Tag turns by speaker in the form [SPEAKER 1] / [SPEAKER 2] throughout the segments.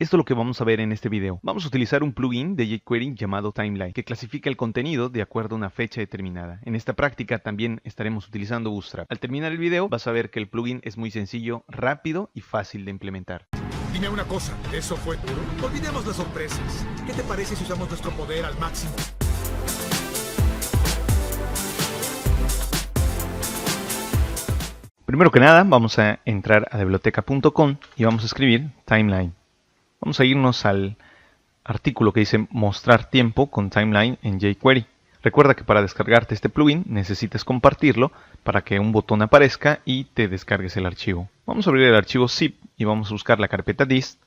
[SPEAKER 1] Esto es lo que vamos a ver en este video. Vamos a utilizar un plugin de jQuery llamado Timeline, que clasifica el contenido de acuerdo a una fecha determinada. En esta práctica también estaremos utilizando Bootstrap. Al terminar el video vas a ver que el plugin es muy sencillo, rápido y fácil de implementar.
[SPEAKER 2] Dime una cosa, ¿eso fue todo? Olvidemos las sorpresas. ¿Qué te parece si usamos nuestro poder al máximo?
[SPEAKER 1] Primero que nada vamos a entrar a biblioteca.com y vamos a escribir Timeline. Vamos a irnos al artículo que dice mostrar tiempo con Timeline en jQuery. Recuerda que para descargarte este plugin necesitas compartirlo para que un botón aparezca y te descargues el archivo. Vamos a abrir el archivo zip y vamos a buscar la carpeta dist.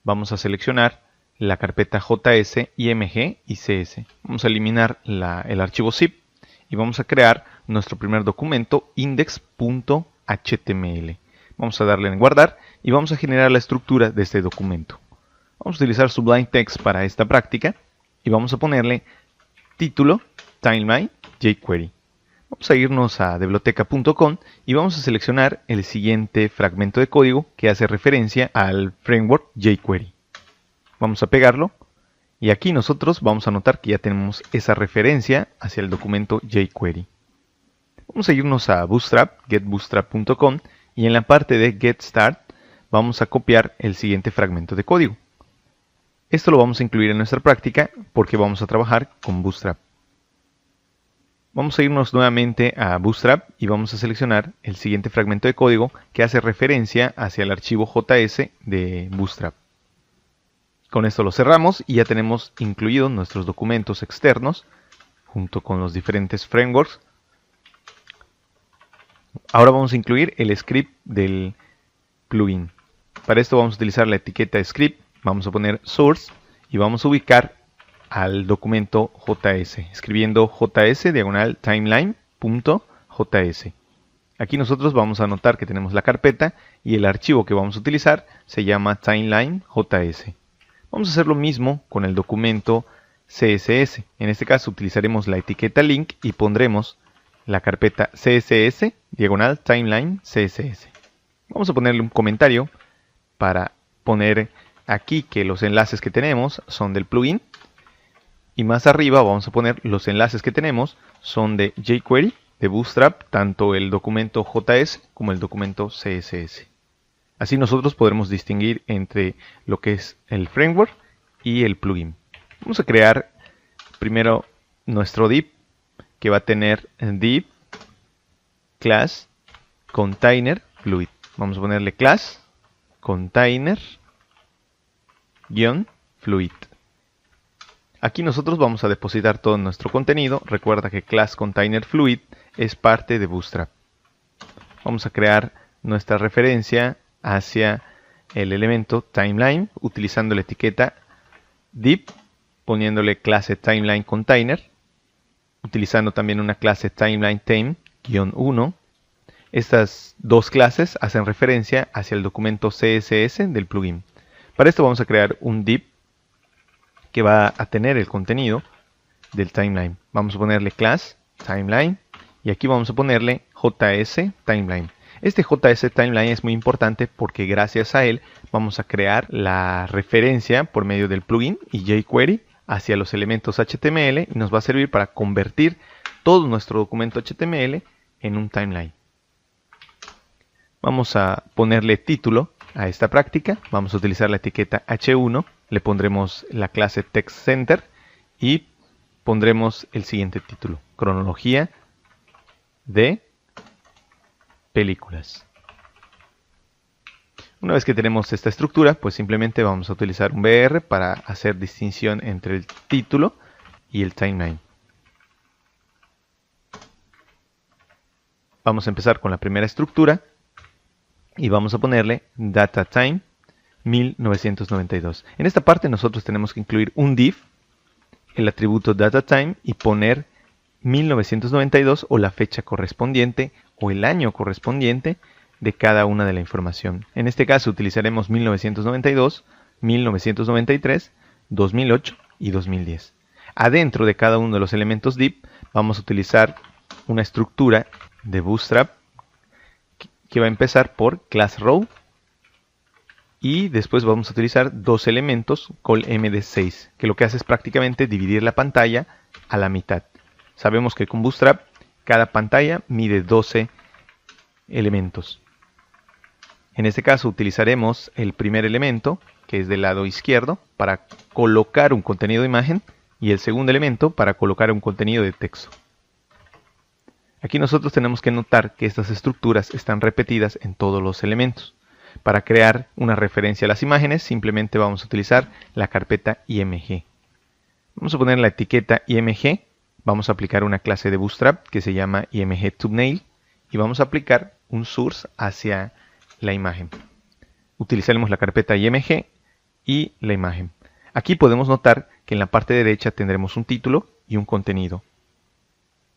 [SPEAKER 1] Vamos a seleccionar la carpeta JS, IMG y CS. Vamos a eliminar el archivo zip y vamos a crear nuestro primer documento index.html. Vamos a darle en guardar y vamos a generar la estructura de este documento. Vamos a utilizar Sublime Text para esta práctica y vamos a ponerle título Timeline jQuery. Vamos a irnos a biblioteca.com y vamos a seleccionar el siguiente fragmento de código que hace referencia al framework jQuery. Vamos a pegarlo y aquí nosotros vamos a notar que ya tenemos esa referencia hacia el documento jQuery. Vamos a irnos a Bootstrap, getbootstrap.com y en la parte de Get Start vamos a copiar el siguiente fragmento de código. Esto lo vamos a incluir en nuestra práctica porque vamos a trabajar con Bootstrap. Vamos a irnos nuevamente a Bootstrap y vamos a seleccionar el siguiente fragmento de código que hace referencia hacia el archivo JS de Bootstrap. Con esto lo cerramos y ya tenemos incluidos nuestros documentos externos junto con los diferentes frameworks. Ahora vamos a incluir el script del plugin. Para esto vamos a utilizar la etiqueta script, vamos a poner source y vamos a ubicar al documento JS, escribiendo js:/timeline.js. Aquí nosotros vamos a notar que tenemos la carpeta y el archivo que vamos a utilizar se llama timeline.js. Vamos a hacer lo mismo con el documento CSS. En este caso utilizaremos la etiqueta link y pondremos la carpeta css:/timeline css. Vamos a ponerle un comentario para poner aquí que los enlaces que tenemos son del plugin. Y más arriba vamos a poner los enlaces que tenemos son de jQuery, de Bootstrap, tanto el documento JS como el documento CSS. Así nosotros podremos distinguir entre lo que es el framework y el plugin. Vamos a crear primero nuestro div que va a tener div class container fluid. Vamos a ponerle class container fluid. Aquí nosotros vamos a depositar todo nuestro contenido. Recuerda que class container fluid es parte de Bootstrap. Vamos a crear nuestra referencia hacia el elemento timeline utilizando la etiqueta div, poniéndole clase timeline container, utilizando también una clase timeline theme-1. Estas dos clases hacen referencia hacia el documento CSS del plugin. Para esto vamos a crear un div que va a tener el contenido del timeline. Vamos a ponerle class timeline y aquí vamos a ponerle JS timeline. Este JS timeline es muy importante porque gracias a él vamos a crear la referencia por medio del plugin y jQuery hacia los elementos HTML y nos va a servir para convertir todo nuestro documento HTML en un timeline. Vamos a ponerle título a esta práctica. Vamos a utilizar la etiqueta h1, le pondremos la clase TextCenter y pondremos el siguiente título: cronología de películas. Una vez que tenemos esta estructura, pues simplemente vamos a utilizar un BR para hacer distinción entre el título y el timeline. Vamos a empezar con la primera estructura y vamos a ponerle DataTime 1992. En esta parte nosotros tenemos que incluir un div, el atributo DataTime y poner 1992 o la fecha correspondiente o el año correspondiente de cada una de la información. En este caso utilizaremos 1992, 1993, 2008 y 2010. Adentro de cada uno de los elementos div vamos a utilizar una estructura de Bootstrap que va a empezar por class row Y después vamos a utilizar dos elementos colMD6, que lo que hace es prácticamente dividir la pantalla a la mitad. Sabemos que con Bootstrap cada pantalla mide 12 elementos. En este caso utilizaremos el primer elemento, que es del lado izquierdo, para colocar un contenido de imagen, y el segundo elemento para colocar un contenido de texto. Aquí nosotros tenemos que notar que estas estructuras están repetidas en todos los elementos. Para crear una referencia a las imágenes, simplemente vamos a utilizar la carpeta IMG. Vamos a poner la etiqueta IMG, vamos a aplicar una clase de Bootstrap que se llama IMG Thumbnail y vamos a aplicar un source hacia la imagen. Utilizaremos la carpeta IMG y la imagen. Aquí podemos notar que en la parte derecha tendremos un título y un contenido.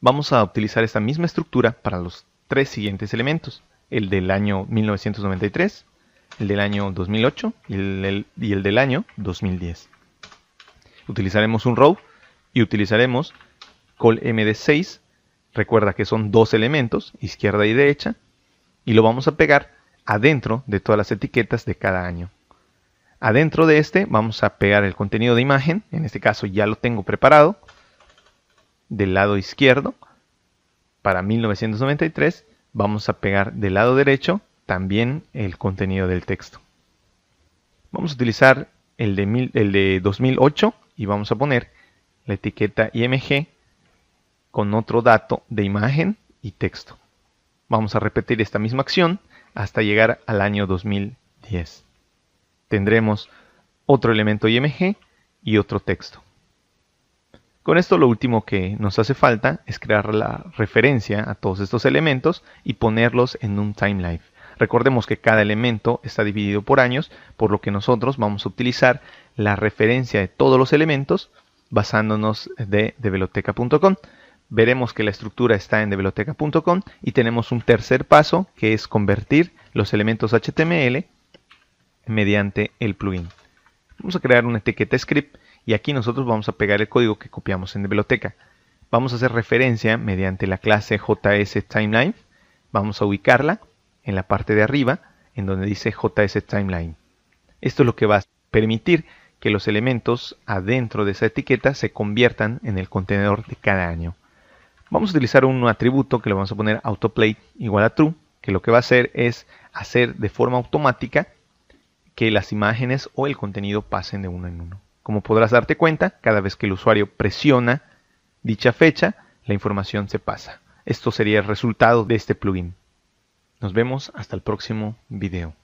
[SPEAKER 1] Vamos a utilizar esta misma estructura para los tres siguientes elementos. El del año 1993, el del año 2008 y el del año 2010. Utilizaremos un row y utilizaremos colMD6. Recuerda que son dos elementos, izquierda y derecha, y lo vamos a pegar adentro de todas las etiquetas de cada año. Adentro de este vamos a pegar el contenido de imagen, en este caso ya lo tengo preparado, del lado izquierdo para 1993. Vamos a pegar del lado derecho también el contenido del texto. Vamos a utilizar el de 2008 y vamos a poner la etiqueta IMG con otro dato de imagen y texto. Vamos a repetir esta misma acción hasta llegar al año 2010. Tendremos otro elemento IMG y otro texto. Con esto lo último que nos hace falta es crear la referencia a todos estos elementos y ponerlos en un timeline. Recordemos que cada elemento está dividido por años, por lo que nosotros vamos a utilizar la referencia de todos los elementos basándonos de develoteca.com. Veremos que la estructura está en develoteca.com y tenemos un tercer paso que es convertir los elementos HTML mediante el plugin. Vamos a crear una etiqueta script y aquí nosotros vamos a pegar el código que copiamos en Develoteca. Vamos a hacer referencia mediante la clase JSTimeline. Vamos a ubicarla en la parte de arriba en donde dice JSTimeline. Esto es lo que va a permitir que los elementos adentro de esa etiqueta se conviertan en el contenedor de cada año. Vamos a utilizar un atributo que le vamos a poner autoplay igual a true, que lo que va a hacer es hacer de forma automática que las imágenes o el contenido pasen de uno en uno. Como podrás darte cuenta, cada vez que el usuario presiona dicha fecha, la información se pasa. Esto sería el resultado de este plugin. Nos vemos hasta el próximo video.